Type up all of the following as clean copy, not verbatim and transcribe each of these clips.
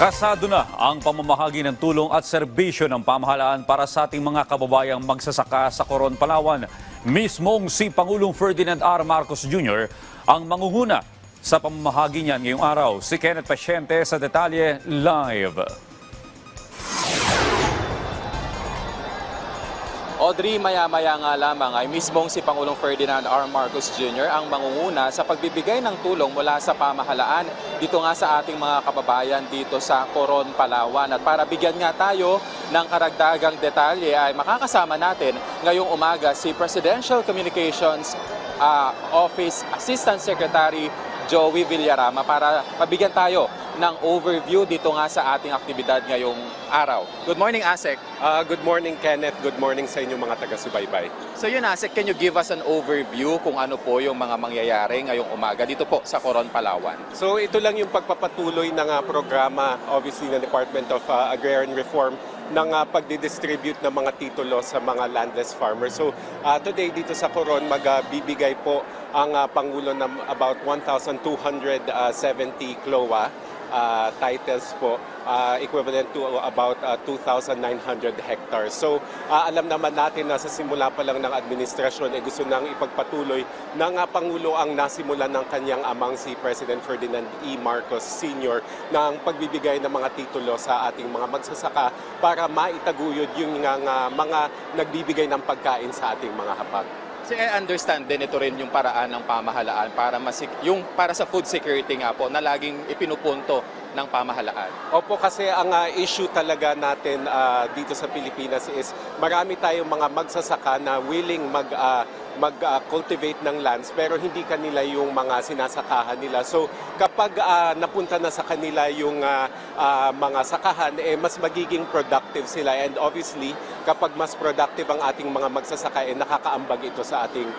Kasado na ang pamamahagi ng tulong at serbisyo ng pamahalaan para sa ating mga kababayang magsasaka sa Coron, Palawan. Mismong si Pangulong Ferdinand R. Marcos Jr. ang mangunguna sa pamamahagi niyan ngayong araw. Si Kenneth Pasyente sa detalye live. Audrey, maya-maya nga lamang ay mismong si Pangulong Ferdinand R. Marcos Jr. ang mangunguna sa pagbibigay ng tulong mula sa pamahalaan dito nga sa ating mga kababayan dito sa Coron, Palawan. At para bigyan nga tayo ng karagdagang detalye ay makakasama natin ngayong umaga si Presidential Communications Office Assistant Secretary Joey Villarama para mabigyan tayo ng overview dito nga sa ating aktibidad ngayong araw. Good morning, ASEC. Good morning, Kenneth. Good morning sa inyong mga taga-subaybay. So yun, ASEC, can you give us an overview kung ano po yung mga mangyayari ngayong umaga dito po sa Coron, Palawan? So ito lang yung pagpapatuloy ng programa, obviously, ng Department of Agrarian Reform ng pagdidistribute ng mga titulo sa mga landless farmers. So today dito sa Coron, magbibigay po ang Pangulo ng about 1,270 CLOA titles po, equivalent to about 2,900 hectares. So alam naman natin na sa simula pa lang ng administrasyon gusto nang ipagpatuloy ng Pangulo ang nasimulan ng kanyang amang si President Ferdinand E. Marcos Sr. ng pagbibigay ng mga titulo sa ating mga magsasaka para maitaguyod yung mga nagbibigay ng pagkain sa ating mga hapag. So I understand din ito rin yung paraan ng pamahalaan para yung para sa food security nga po na laging ipinupunto ng pamahalaan. Opo, kasi ang issue talaga natin dito sa Pilipinas is marami tayong mga magsasaka na willing mag-cultivate ng lands pero hindi kanila yung mga sinasakahan nila. So kapag napunta na sa kanila yung mga sakahan, mas magiging productive sila. And obviously, kapag mas productive ang ating mga magsasaka, nakakaambag ito sa ating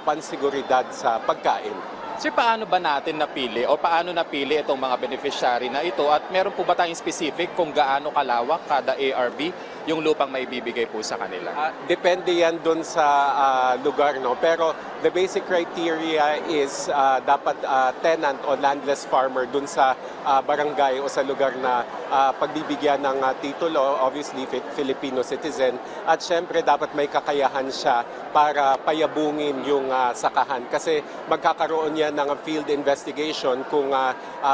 pansiguridad sa pagkain. Sir, paano ba natin napili o paano napili itong mga beneficiary na ito at meron po ba tayong specific kung gaano kalawak kada ARB yung lupang may bibigay po sa kanila? Depende yan dun sa lugar, no? Pero the basic criteria is dapat tenant o landless farmer dun sa barangay o sa lugar na pagbibigyan ng titulo, obviously Filipino citizen, at syempre dapat may kakayahan siya para payabungin yung sakahan kasi magkakaroon yan ng field investigation kung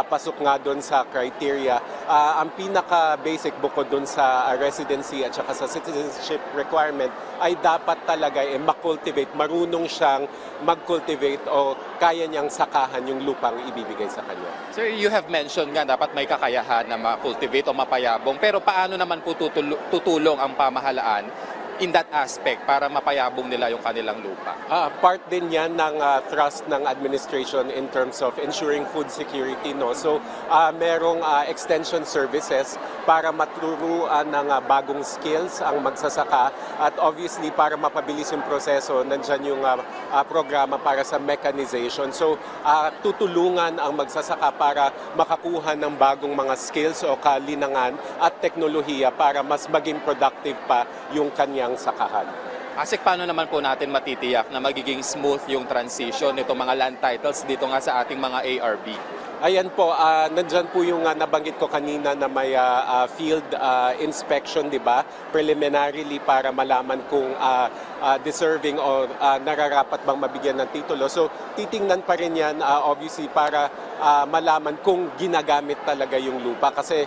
pasok nga dun sa criteria. Ang pinaka-basic bukod dun sa residency at saka sa citizenship requirement ay dapat talaga makultivate, marunong siyang mag-cultivate o kaya niyang sakahan yung lupang ibibigay sa kanya. Sir, you have mentioned nga dapat may kakayahan na ma-cultivate o mapayabong, pero paano naman po tutulong ang pamahalaan in that aspect para mapayabong nila yung kanilang lupa? Part din yan ng thrust ng administration in terms of ensuring food security, no? So merong extension services para maturuan ng bagong skills ang magsasaka at obviously para mapabilis yung proseso, nandyan yung programa para sa mechanization. So tutulungan ang magsasaka para makakuha ng bagong mga skills o kalinangan at teknolohiya para mas maging productive pa yung kanyang sakahan. Asik, paano naman po natin matitiyak na magiging smooth yung transition nitong mga land titles dito nga sa ating mga ARB? Ayan po, nandyan po yung nabanggit ko kanina na may field inspection, di ba? Preliminarily para malaman kung deserving o nararapat bang mabigyan ng titulo. So titingnan pa rin yan obviously para malaman kung ginagamit talaga yung lupa kasi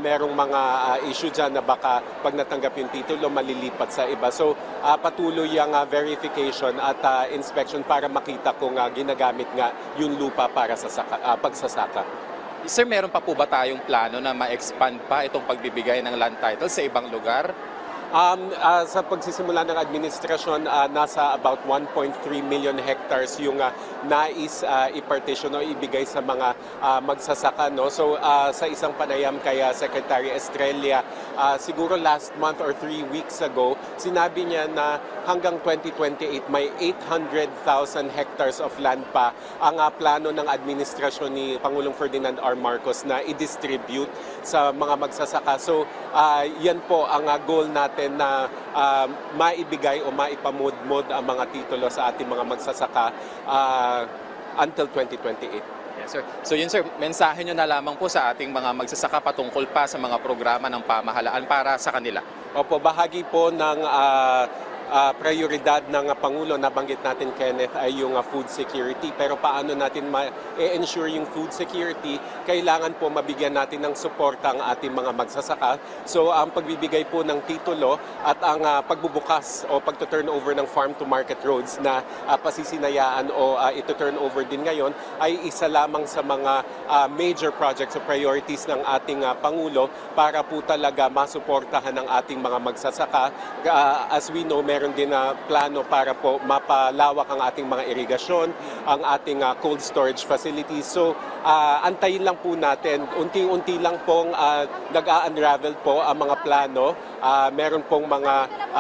merong mga issue dyan na baka pag natanggap yung titulo malilipat sa iba. So patuloy yung verification at inspection para makita kung ginagamit nga yung lupa para sa pagsasaka. Sir, meron pa po ba tayong plano na ma-expand pa itong pagbibigay ng land title sa ibang lugar? Sa pagsisimula ng administrasyon, nasa about 1.3 million hectares yung nais i-partition o ibigay sa mga magsasaka. No? So sa isang panayam kay Secretary Estrella, siguro last month or 3 weeks ago, sinabi niya na hanggang 2028 may 800,000 hectares of land pa ang plano ng administrasyon ni Pangulong Ferdinand R. Marcos na i-distribute sa mga magsasaka. So yan po ang goal natin na maibigay o maipamudmod ang mga titulo sa ating mga magsasaka until 2028. Yes. Sir. So yun sir, mensahe nyo na lamang po sa ating mga magsasaka patungkol pa sa mga programa ng pamahalaan para sa kanila. Opo, bahagi po ng prioridad ng Pangulo, nabanggit natin Kenneth, ay yung food security. Pero paano natin ma-ensure yung food security? Kailangan po mabigyan natin ng suporta ang ating mga magsasaka. So ang pagbibigay po ng titulo at ang pagbubukas o pagto-turnover ng farm to market roads na pasisinayaan o ito-turnover din ngayon ay isa lamang sa mga major projects o priorities ng ating Pangulo para po talaga masuportahan ng ating mga magsasaka. As we know, meron din na plano para po mapalawak ang ating mga irigasyon, ang ating cold storage facilities. So, antayin lang po natin. Unti-unti lang pong nag-unravel po ang mga plano. Meron pong mga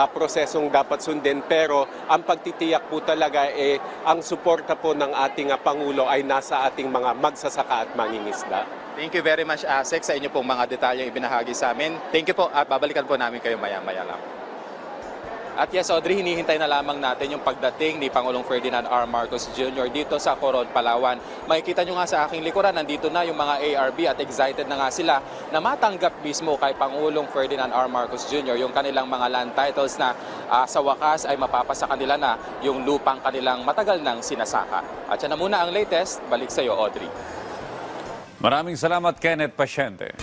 prosesong dapat sundin. Pero ang pagtitiyak po talaga ang suporta po ng ating Pangulo ay nasa ating mga magsasaka at mangingisda. Thank you very much, Asek, sa inyo pong mga detalyeng ibinahagi sa amin. Thank you po at babalikan po namin kayo maya-maya lang. At yes, Audrey, hinihintay na lamang natin yung pagdating ni Pangulong Ferdinand R. Marcos Jr. dito sa Coron, Palawan. Makikita nyo nga sa aking likuran, nandito na yung mga ARB at excited na nga sila na matanggap mismo kay Pangulong Ferdinand R. Marcos Jr. yung kanilang mga land titles na sa wakas ay mapapasa kanila na yung lupang kanilang matagal nang sinasaka. At yan na muna ang latest. Balik sa iyo, Audrey. Maraming salamat, Kenneth Pasyente.